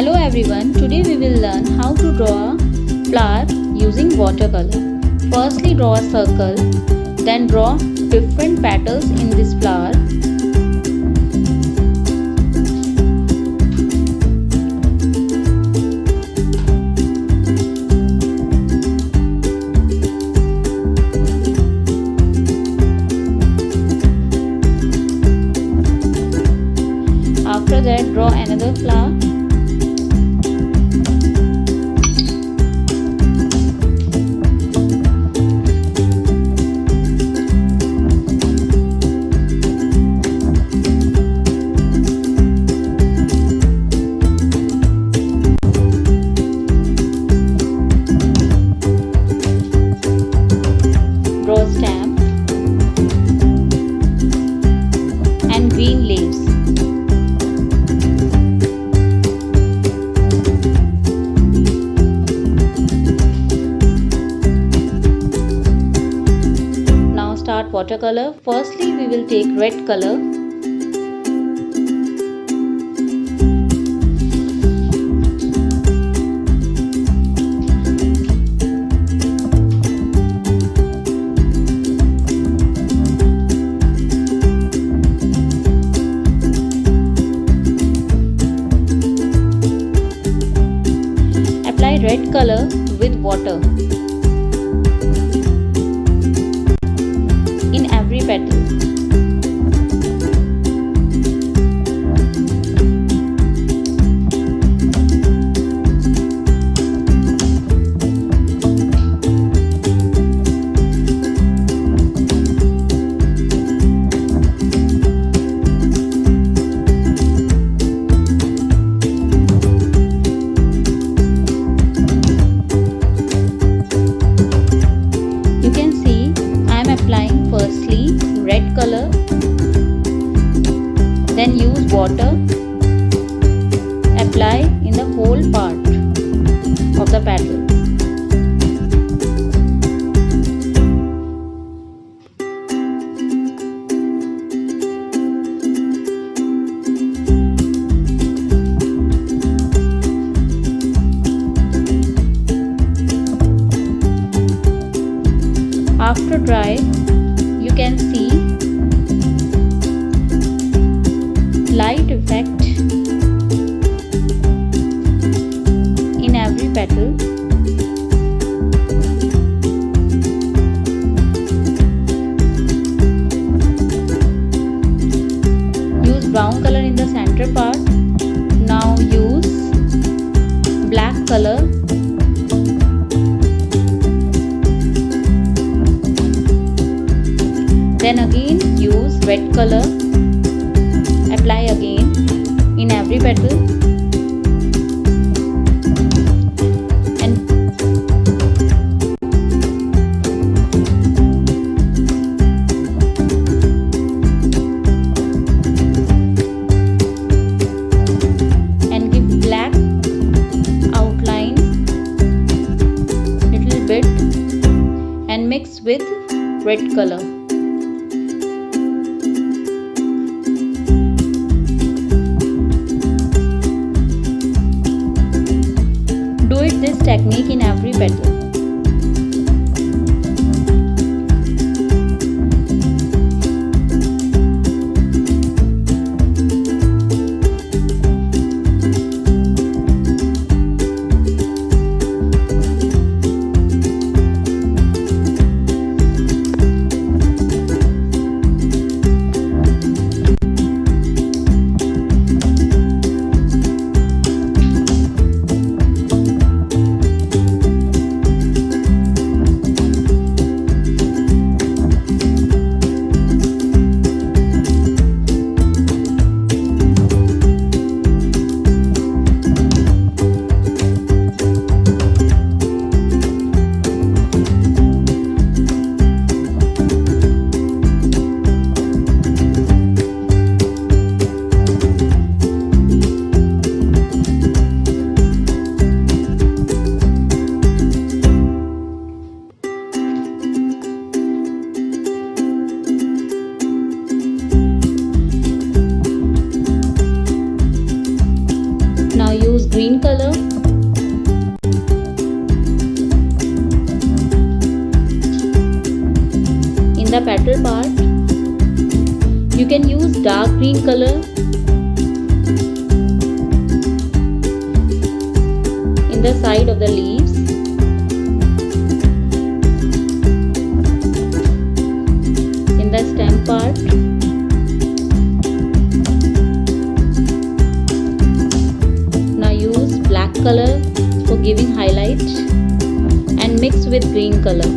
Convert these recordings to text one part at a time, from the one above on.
Hello everyone, today we will learn how to draw a flower using watercolor. Firstly draw a circle, then draw different petals in this flower. After that draw another flower. Draw stem and green leaves. Now start watercolor. Firstly we will take red color. Apply red color with water in every petal. Applying firstly red color, then use water, apply in the whole part of the petal. After dry, you can see light effect in every petal. Use brown color in the center part. Now use black color. Then again use red color, apply again in every petal and give black outline little bit and mix with red color. Do this technique in every petal. green color. In the petal part, you can use dark green color. In the side of the leaves, in the stem part, now use black color for giving highlight and mix with green color.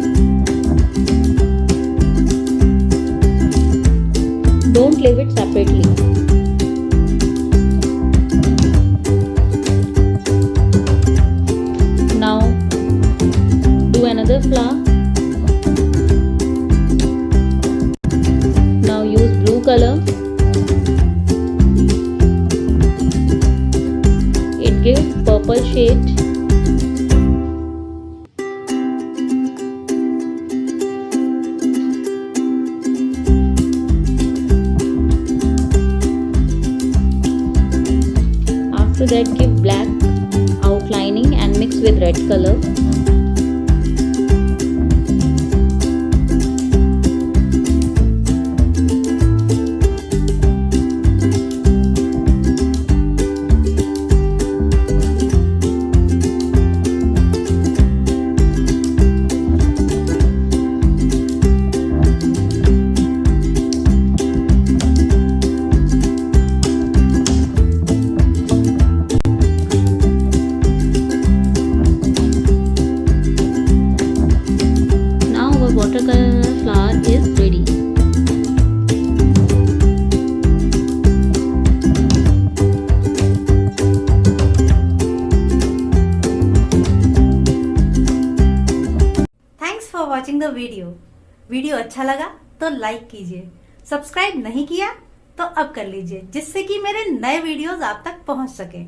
Don't leave it separately. Now do another flower. Now use blue color. It gives purple shade. After that, give black outlining and mix with red color. Watercolor flower is ready. Thanks for watching the video अच्छा लगा तो like कीजिए, subscribe नहीं किया तो अब कर लीजिए, जिससे कि मेरे नए वीडियोस आप तक पहुंच सके।